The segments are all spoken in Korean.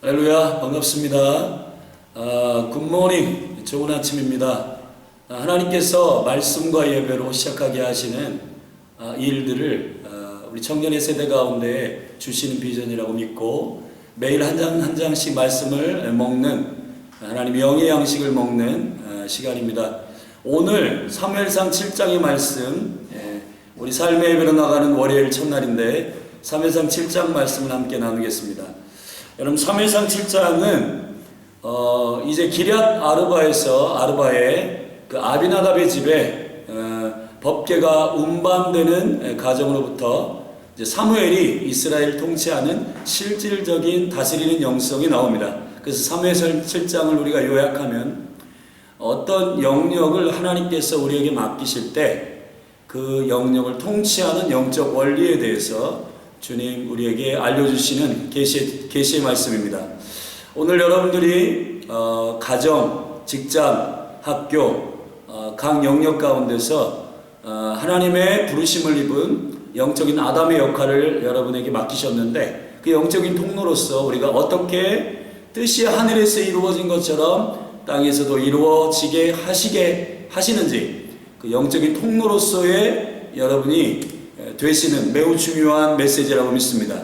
할렐루야, 반갑습니다. 굿모닝, 좋은 아침입니다. 하나님께서 말씀과 예배로 시작하게 하시는 일들을 우리 청년의 세대 가운데 주시는 비전이라고 믿고 매일 한 장 한 장씩 말씀을 먹는 하나님의 영의 양식을 먹는 시간입니다. 오늘 사무엘상 7장의 말씀, 우리 삶의 예배로 나가는 월요일 첫날인데 사무엘상 7장 말씀을 함께 나누겠습니다. 여러분, 사무엘상 7장은 이제 기럇 아르바의 그 아비나답의 집에 법궤가 운반되는 가정으로부터 이제 사무엘이 이스라엘 통치하는 실질적인 다스리는 영성이 나옵니다. 그래서 사무엘상 7장을 우리가 요약하면 어떤 영역을 하나님께서 우리에게 맡기실 때 그 영역을 통치하는 영적 원리에 대해서 주님 우리에게 알려주시는 계시의 말씀입니다. 오늘 여러분들이 가정, 직장, 학교 각 영역 가운데서 하나님의 부르심을 입은 영적인 아담의 역할을 여러분에게 맡기셨는데 그 영적인 통로로서 우리가 어떻게 뜻이 하늘에서 이루어진 것처럼 땅에서도 이루어지게 하시는지 그 영적인 통로로서의 여러분이 되시는 매우 중요한 메시지라고 믿습니다.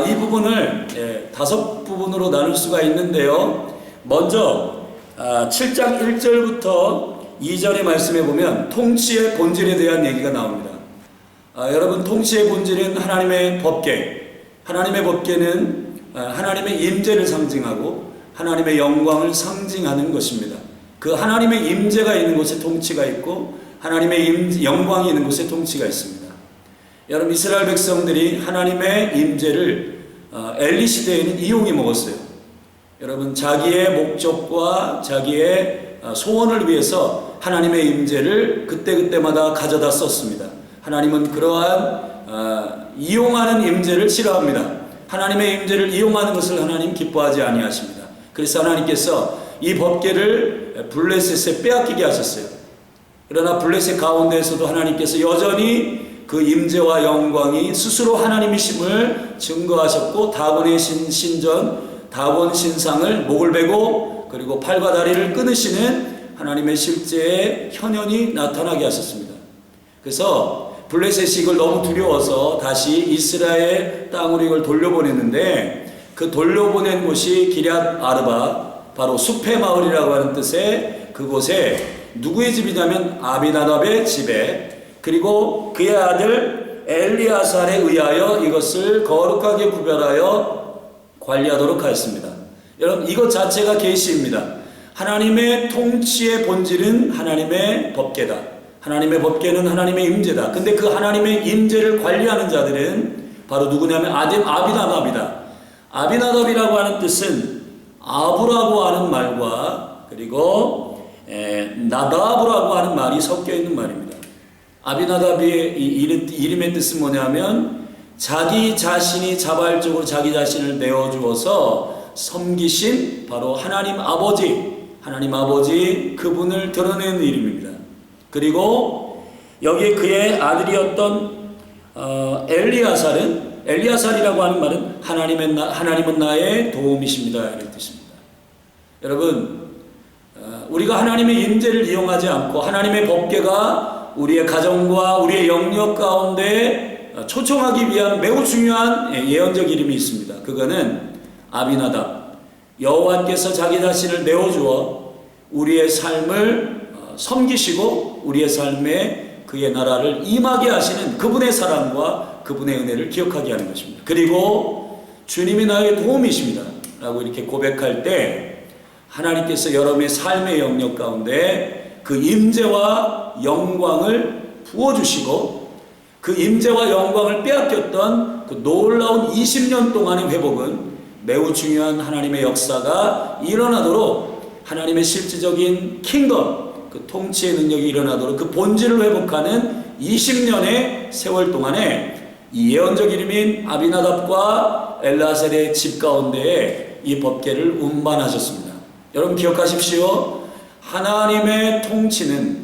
이 부분을 5부분으로 나눌 수가 있는데요. 먼저 7장 1절부터 2절의 말씀에 보면 통치의 본질에 대한 얘기가 나옵니다. 여러분, 통치의 본질은 하나님의 법궤. 하나님의 법궤는 하나님의 임재를 상징하고 하나님의 영광을 상징하는 것입니다. 그 하나님의 임재가 있는 곳에 통치가 있고 하나님의 영광이 있는 곳에 통치가 있습니다. 여러분, 이스라엘 백성들이 하나님의 임재를 엘리 시대에는 이용해 먹었어요. 여러분, 자기의 목적과 자기의 소원을 위해서 하나님의 임재를 그때그때마다 가져다 썼습니다. 하나님은 그러한 이용하는 임재를 싫어합니다. 하나님의 임재를 이용하는 것을 하나님 기뻐하지 아니하십니다. 그래서 하나님께서 이 법궤를 블레셋에 빼앗기게 하셨어요. 그러나 블레셋 가운데에서도 하나님께서 여전히 그 임재와 영광이 스스로 하나님이심을 증거하셨고 다곤의 신전, 다곤 신상을 목을 베고 그리고 팔과 다리를 끊으시는 하나님의 실제의 현현이 나타나게 하셨습니다. 그래서 블레셋이 이걸 너무 두려워서 다시 이스라엘 땅으로 이걸 돌려보냈는데 그 돌려보낸 곳이 기럇 아르바, 바로 숲의 마을이라고 하는 뜻의 그곳에 누구의 집이냐면 아비나답의 집에, 그리고 그의 아들 엘리아살에 의하여 이것을 거룩하게 구별하여 관리하도록 하였습니다. 여러분, 이것 자체가 계시입니다. 하나님의 통치의 본질은 하나님의 법궤다. 하나님의 법궤는 하나님의 임재다. 근데 그 하나님의 임재를 관리하는 자들은 바로 누구냐면 아비나답이다. 아비나답이라고 하는 뜻은 아부라고 하는 말과 그리고 나다브라고 하는 말이 섞여 있는 말입니다. 아비나답의 이름의 뜻은 뭐냐면 자기 자신이 자발적으로 자기 자신을 내어주어서 섬기신 바로 하나님 아버지 그분을 드러내는 이름입니다. 그리고 여기에 그의 아들이었던 엘리아살이라고 하는 말은 하나님은 나의 도움이십니다 이런 뜻입니다. 여러분, 우리가 하나님의 임재를 이용하지 않고 하나님의 법궤가 우리의 가정과 우리의 영역 가운데 초청하기 위한 매우 중요한 예언적 이름이 있습니다. 그거는 아비나답. 여호와께서 자기 자신을 내어주어 우리의 삶을 섬기시고 우리의 삶에 그의 나라를 임하게 하시는 그분의 사랑과 그분의 은혜를 기억하게 하는 것입니다. 그리고 주님이 나의 도움이십니다 라고 이렇게 고백할 때 하나님께서 여러분의 삶의 영역 가운데 그 임재와 영광을 부어주시고 그 임재와 영광을 빼앗겼던 그 놀라운 20년 동안의 회복은 매우 중요한 하나님의 역사가 일어나도록 하나님의 실질적인 킹덤, 그 통치의 능력이 일어나도록 그 본질을 회복하는 20년의 세월 동안에 이 예언적 이름인 아비나답과 엘라셀의 집 가운데에 이 법궤를 운반하셨습니다. 여러분 기억하십시오. 하나님의 통치는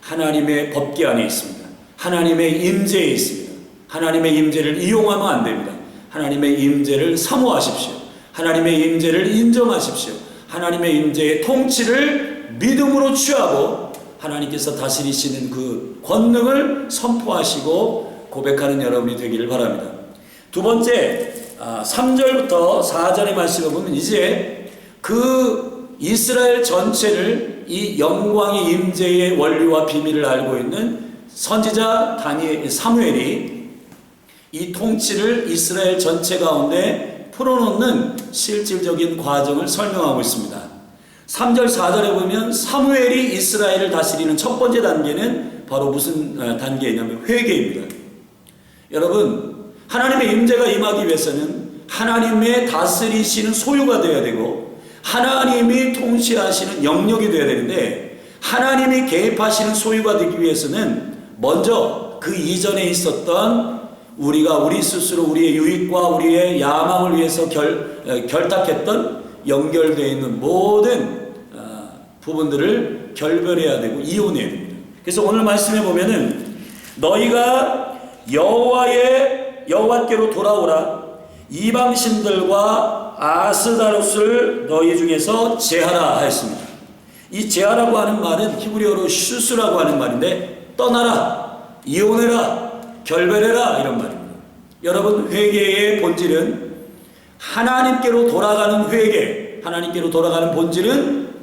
하나님의 법궤 안에 있습니다. 하나님의 임재에 있습니다. 하나님의 임재를 이용하면 안 됩니다. 하나님의 임재를 사모하십시오. 하나님의 임재를 인정하십시오. 하나님의 임재의 통치를 믿음으로 취하고 하나님께서 다스리시는 그 권능을 선포하시고 고백하는 여러분이 되기를 바랍니다. 두 번째, 3절부터 4절의 말씀을 보면 이제 그 이스라엘 전체를 이 영광의 임재의 원리와 비밀을 알고 있는 선지자 사무엘이 이 통치를 이스라엘 전체 가운데 풀어놓는 실질적인 과정을 설명하고 있습니다. 3절 4절에 보면 사무엘이 이스라엘을 다스리는 첫 번째 단계는 바로 무슨 단계냐면 회개입니다. 여러분, 하나님의 임재가 임하기 위해서는 하나님의 다스리시는 소유가 되어야 되고 하나님이 통치하시는 영역이 되어야 되는데 하나님이 개입하시는 소유가 되기 위해서는 먼저 그 이전에 있었던 우리가 우리 스스로 우리의 유익과 우리의 야망을 위해서 결탁했던 연결되어 있는 모든 부분들을 결별해야 되고 이혼해야 됩니다. 그래서 오늘 말씀해 보면은 너희가 여호와께로 돌아오라. 이방신들과 아스다롯을 너희 중에서 제하라 하였습니다. 이 제하라고 하는 말은 히브리어로 슈스라고 하는 말인데 떠나라, 이혼해라, 결별해라 이런 말입니다. 여러분, 회개의 본질은 하나님께로 돌아가는 회개, 하나님께로 돌아가는 본질은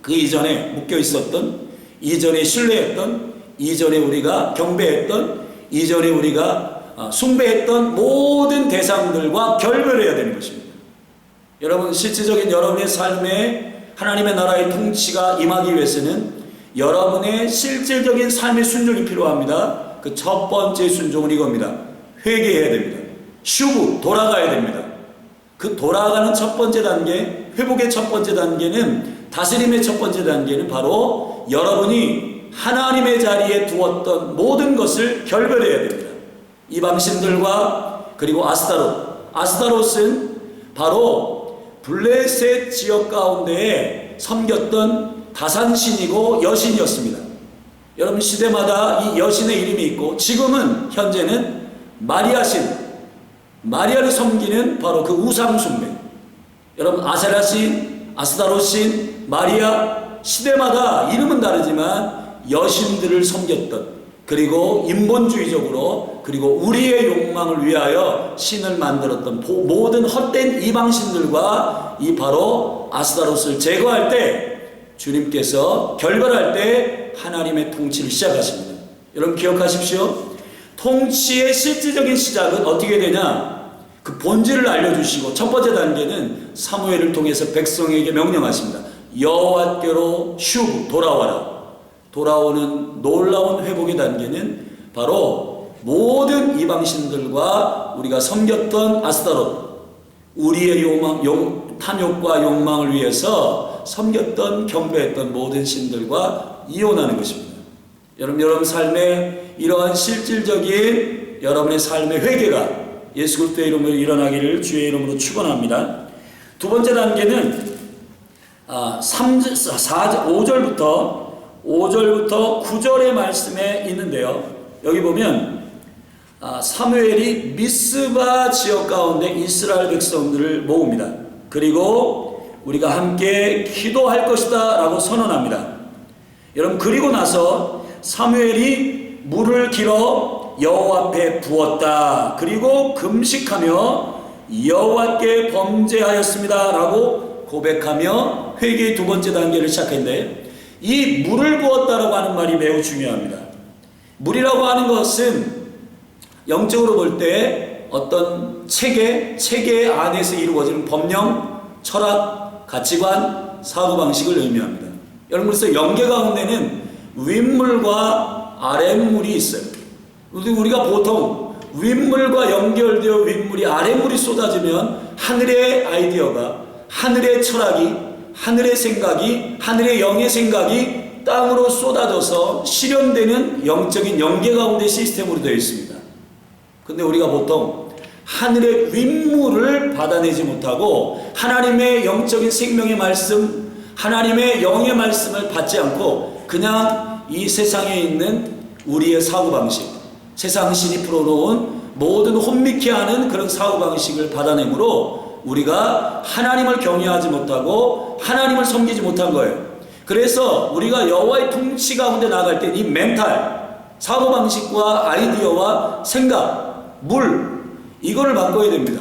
그 이전에 묶여 있었던, 이전에 신뢰했던, 이전에 우리가 경배했던, 이전에 우리가 숭배했던 모든 대상들과 결별해야 되는 것입니다. 여러분, 실질적인 여러분의 삶에 하나님의 나라의 통치가 임하기 위해서는 여러분의 실질적인 삶의 순종이 필요합니다. 그 첫 번째 순종은 이겁니다. 회개해야 됩니다. 슈브, 돌아가야 됩니다. 그 돌아가는 첫 번째 단계, 회복의 첫 번째 단계는, 다스림의 첫 번째 단계는 바로 여러분이 하나님의 자리에 두었던 모든 것을 결별해야 됩니다. 이방신들과 그리고 아스타롯은 바로 블레셋 지역 가운데에 섬겼던 다산신이고 여신이었습니다. 여러분, 시대마다 이 여신의 이름이 있고 지금은 현재는 마리아를 섬기는 바로 그 우상숭배. 여러분, 아세라신, 아스타롯신, 마리아, 시대마다 이름은 다르지만 여신들을 섬겼던, 그리고 인본주의적으로 그리고 우리의 욕망을 위하여 신을 만들었던 모든 헛된 이방신들과 이 바로 아스타롯을 제거할 때, 주님께서 결별할 때 하나님의 통치를 시작하십니다. 여러분, 기억하십시오. 통치의 실질적인 시작은 어떻게 되냐? 그 본질을 알려주시고 첫 번째 단계는 사무엘을 통해서 백성에게 명령하십니다. 여호와께로 슈브, 돌아와라. 돌아오는 놀라운 회복의 단계는 바로 모든 이방신들과 우리가 섬겼던 아스타롯, 우리의 탐욕과 욕망을 위해서 섬겼던, 경배했던 모든 신들과 이혼하는 것입니다. 여러분 삶에 이러한 실질적인 여러분의 삶의 회개가 예수 그리스도의 이름으로 일어나기를 주의 이름으로 축원합니다. 두 번째 단계는 5절부터 9절의 말씀에 있는데요. 여기 보면 사무엘이 미스바 지역 가운데 이스라엘 백성들을 모읍니다. 그리고 우리가 함께 기도할 것이다 라고 선언합니다. 여러분, 그리고 나서 사무엘이 물을 길어 여호와 앞에 부었다. 그리고 금식하며 여호와께 범죄하였습니다 라고 고백하며 회개의 두 번째 단계를 시작했는데, 이 물을 부었다라고 하는 말이 매우 중요합니다. 물이라고 하는 것은 영적으로 볼 때 어떤 체계 안에서 이루어지는 법령, 철학, 가치관, 사고방식을 의미합니다. 여러분, 그래서 영계 가운데는 윗물과 아랫물이 있어요. 우리가 보통 윗물과 연결되어 윗물이, 아랫물이 쏟아지면 하늘의 아이디어가, 하늘의 철학이, 하늘의 생각이, 하늘의 영의 생각이 땅으로 쏟아져서 실현되는 영적인 영계 가운데 시스템으로 되어 있습니다. 근데 우리가 보통 하늘의 윗물을 받아내지 못하고 하나님의 영적인 생명의 말씀, 하나님의 영의 말씀을 받지 않고 그냥 이 세상에 있는 우리의 사고방식, 세상 신이 풀어놓은 모든 혼미케 하는 그런 사고방식을 받아내므로 우리가 하나님을 경외하지 못하고 하나님을 섬기지 못한 거예요. 그래서 우리가 여호와의 통치 가운데 나갈 때 이 멘탈, 사고방식과 아이디어와 생각, 이거를 바꿔야 됩니다.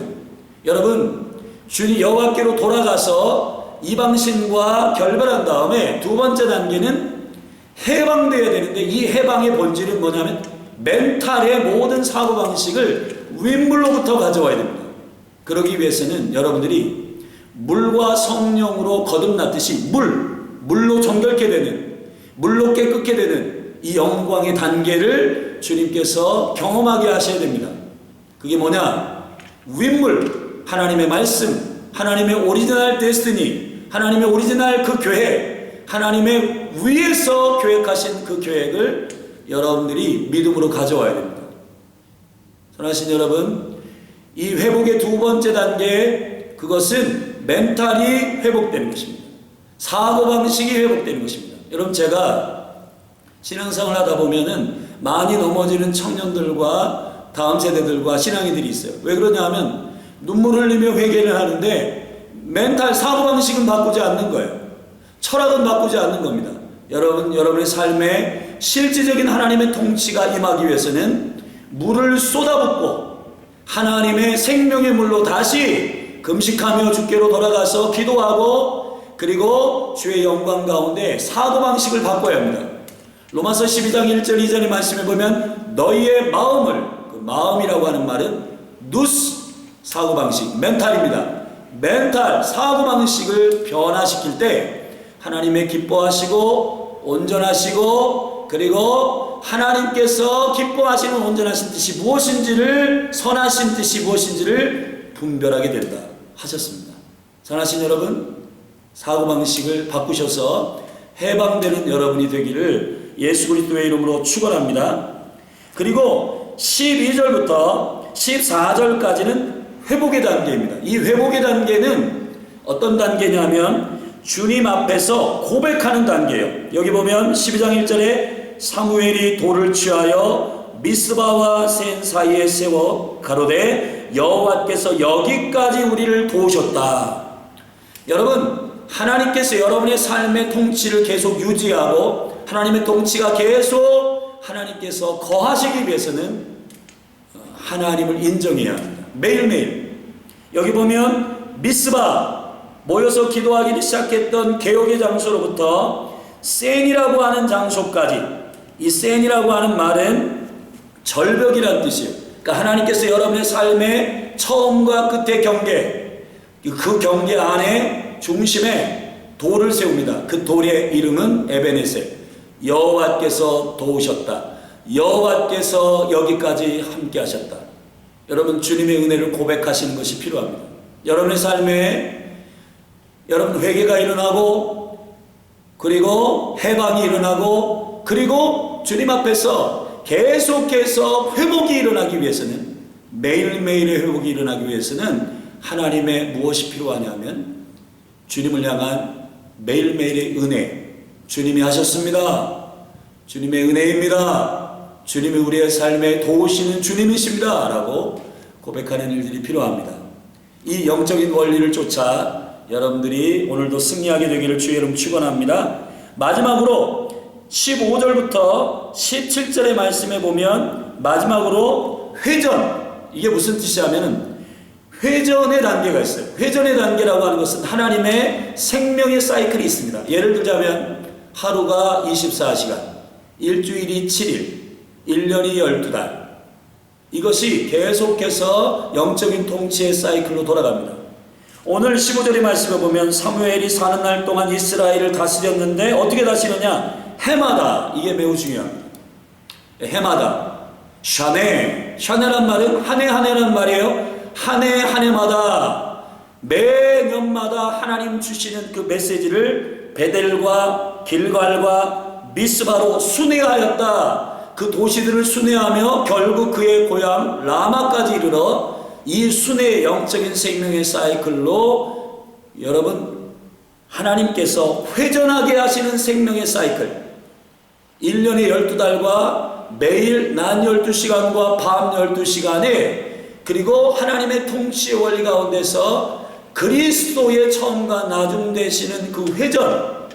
여러분, 주님 여호와께로 돌아가서 이방신과 결별한 다음에 두 번째 단계는 해방되어야 되는데, 이 해방의 본질은 뭐냐면 멘탈의 모든 사고방식을 윗물로부터 가져와야 됩니다. 그러기 위해서는 여러분들이 물과 성령으로 거듭났듯이 물로 정결케 되는, 물로 깨끗게 되는 이 영광의 단계를 주님께서 경험하게 하셔야 됩니다. 그게 뭐냐? 윗물, 하나님의 말씀, 하나님의 오리지널 데스티니, 하나님의 오리지널 그 계획, 하나님의 위에서 계획하신 그 계획을 여러분들이 믿음으로 가져와야 됩니다. 사랑하신 여러분, 이 회복의 두 번째 단계, 그것은 멘탈이 회복되는 것입니다. 사고방식이 회복되는 것입니다. 여러분, 제가 신앙생활을 하다 보면은 많이 넘어지는 청년들과 다음 세대들과 신앙이들이 있어요. 왜 그러냐 하면 눈물 흘리며 회개를 하는데 멘탈 사고방식은 바꾸지 않는 거예요. 철학은 바꾸지 않는 겁니다. 여러분의 삶에 실질적인 하나님의 통치가 임하기 위해서는 물을 쏟아붓고 하나님의 생명의 물로 다시 금식하며 주께로 돌아가서 기도하고, 그리고 주의 영광 가운데 사고방식을 바꿔야 합니다. 로마서 12장 1절 2절의 말씀에 보면 너희의 마음을, 그 마음이라고 하는 말은 누스, 사고방식, 멘탈입니다. 멘탈, 사고방식을 변화시킬 때 하나님의 기뻐하시고 온전하시고, 그리고 하나님께서 기뻐하시는 온전하신 뜻이 무엇인지를, 선하신 뜻이 무엇인지를 분별하게 된다 하셨습니다. 선하신 여러분, 사고방식을 바꾸셔서 해방되는 여러분이 되기를 예수 그리스도의 이름으로 축원합니다. 그리고 12절부터 14절까지는 회복의 단계입니다. 이 회복의 단계는 어떤 단계냐면 주님 앞에서 고백하는 단계예요. 여기 보면 12장 1절에 사무엘이 돌을 취하여 미스바와 센 사이에 세워 가로되 여호와께서 여기까지 우리를 도우셨다. 여러분, 하나님께서 여러분의 삶의 통치를 계속 유지하고 하나님의 통치가 계속 하나님께서 거하시기 위해서는 하나님을 인정해야 합니다. 매일매일. 여기 보면 미스바, 모여서 기도하기 시작했던 개혁의 장소로부터 센이라고 하는 장소까지, 이 센이라고 하는 말은 절벽이라는 뜻이에요. 그러니까 하나님께서 여러분의 삶의 처음과 끝의 경계, 그 경계 안에 중심에 돌을 세웁니다. 그 돌의 이름은 에베네셀. 여호와께서 도우셨다. 여호와께서 여기까지 함께 하셨다. 여러분, 주님의 은혜를 고백하시는 것이 필요합니다. 여러분의 삶에 여러분 회개가 일어나고, 그리고 해방이 일어나고, 그리고 주님 앞에서 계속해서 회복이 일어나기 위해서는, 매일매일의 회복이 일어나기 위해서는 하나님의 무엇이 필요하냐면 주님을 향한 매일매일의 은혜. 주님이 하셨습니다. 주님의 은혜입니다. 주님이 우리의 삶에 도우시는 주님이십니다 라고 고백하는 일들이 필요합니다. 이 영적인 원리를 쫓아 여러분들이 오늘도 승리하게 되기를 주의 이름 축원합니다. 마지막으로 15절부터 17절의 말씀에 보면 마지막으로 회전, 이게 무슨 뜻이냐면 회전의 단계가 있어요. 회전의 단계라고 하는 것은 하나님의 생명의 사이클이 있습니다. 예를 들자면 하루가 24시간, 일주일이 7일, 1년이 12달, 이것이 계속해서 영적인 통치의 사이클로 돌아갑니다. 오늘 15절의 말씀에 보면 사무엘이 사는 날 동안 이스라엘을 다스렸는데 어떻게 다스렸냐? 해마다, 이게 매우 중요합니다. 해마다, 샤네란 말은 한 해 한 해라는 말이에요. 한 해 한 해마다, 매년마다 하나님 주시는 그 메시지를 베델과 길갈과 미스바로 순회하였다. 그 도시들을 순회하며 결국 그의 고향 라마까지 이르러 이 순회의 영적인 생명의 사이클로 여러분 하나님께서 회전하게 하시는 생명의 사이클, 1년에 12달과 매일 낮 12시간과 밤 12시간에, 그리고 하나님의 통치의 원리 가운데서 그리스도의 처음과 나중 되시는 그 회전,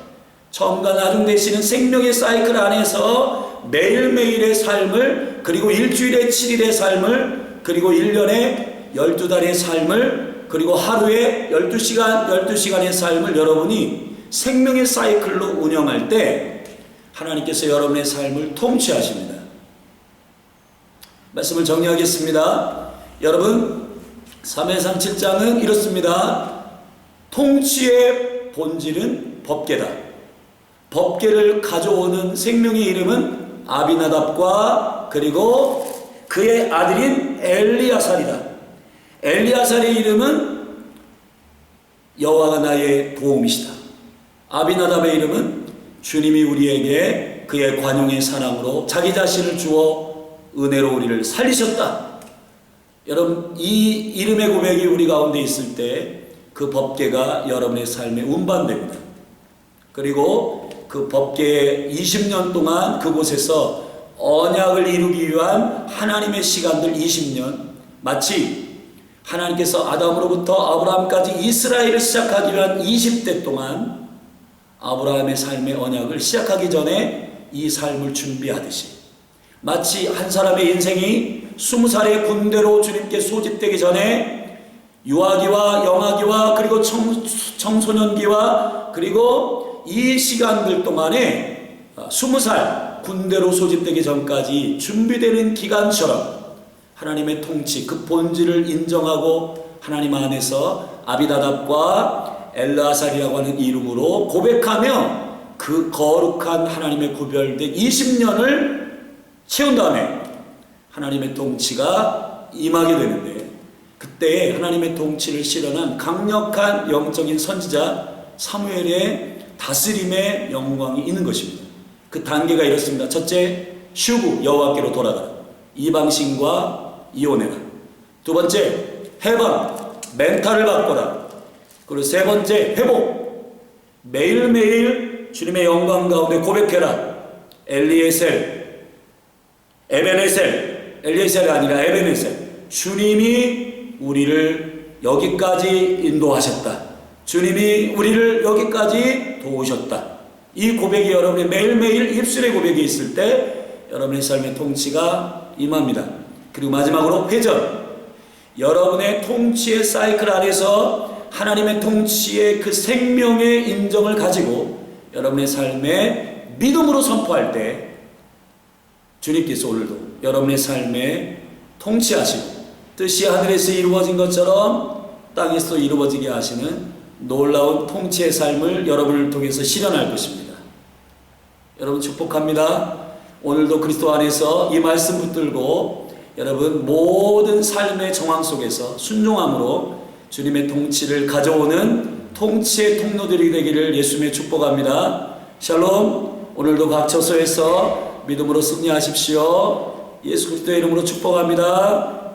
처음과 나중 되시는 생명의 사이클 안에서 매일매일의 삶을, 그리고 일주일에 7일의 삶을, 그리고 1년에 12달의 삶을, 그리고 하루에 12시간의 삶을 여러분이 생명의 사이클로 운영할 때 하나님께서 여러분의 삶을 통치하십니다. 말씀을 정리하겠습니다. 여러분, 사무엘상 7장은 이렇습니다. 통치의 본질은 법궤다. 법궤를 가져오는 생명의 이름은 아비나답과 그리고 그의 아들인 엘리야살이다. 엘리야살의 이름은 여호와가 나의 도움이시다. 아비나답의 이름은 주님이 우리에게 그의 관용의 사랑으로 자기 자신을 주어 은혜로 우리를 살리셨다. 여러분, 이 이름의 고백이 우리 가운데 있을 때 그 법궤가 여러분의 삶에 운반됩니다. 그리고 그 법궤에 20년 동안 그곳에서 언약을 이루기 위한 하나님의 시간들 20년, 마치 하나님께서 아담으로부터 아브라함까지 이스라엘을 시작하기 위한 20대 동안 아브라함의 삶의 언약을 시작하기 전에 이 삶을 준비하듯이, 마치 한 사람의 인생이 20살의 군대로 주님께 소집되기 전에 유아기와 영아기와 그리고 청소년기와 그리고 이 시간들 동안에 20살 군대로 소집되기 전까지 준비되는 기간처럼 하나님의 통치, 그 본질을 인정하고 하나님 안에서 아비나답과 엘르아살이라고 하는 이름으로 고백하며 그 거룩한 하나님의 구별된 20년을 채운 다음에 하나님의 통치가 임하게 되는데, 그때 하나님의 통치를 실현한 강력한 영적인 선지자 사무엘의 다스림의 영광이 있는 것입니다. 그 단계가 이렇습니다. 첫째, 슈브, 여호와께로 돌아가라. 이방신과 이혼해라. 두 번째, 해방, 멘탈을 바꿔라. 그리고 세 번째, 회복, 매일매일 주님의 영광 가운데 고백해라. 엘리에셀, 에베네셀, 엘리에셀이 아니라 에베네셀. 주님이 우리를 여기까지 인도하셨다. 주님이 우리를 여기까지 도우셨다. 이 고백이 여러분의 매일매일 입술의 고백이 있을 때 여러분의 삶의 통치가 임합니다. 그리고 마지막으로 회전. 여러분의 통치의 사이클 안에서 하나님의 통치의 그 생명의 인정을 가지고 여러분의 삶에 믿음으로 선포할 때 주님께서 오늘도 여러분의 삶에 통치하시고 뜻이 하늘에서 이루어진 것처럼 땅에서 이루어지게 하시는 놀라운 통치의 삶을 여러분을 통해서 실현할 것입니다. 여러분 축복합니다. 오늘도 그리스도 안에서 이 말씀 붙들고 여러분 모든 삶의 정황 속에서 순종함으로 주님의 통치를 가져오는 통치의 통로들이 되기를 예수님의 축복합니다. 샬롬. 오늘도 각 처소에서 믿음으로 승리하십시오. 예수 그리스도의 이름으로 축복합니다.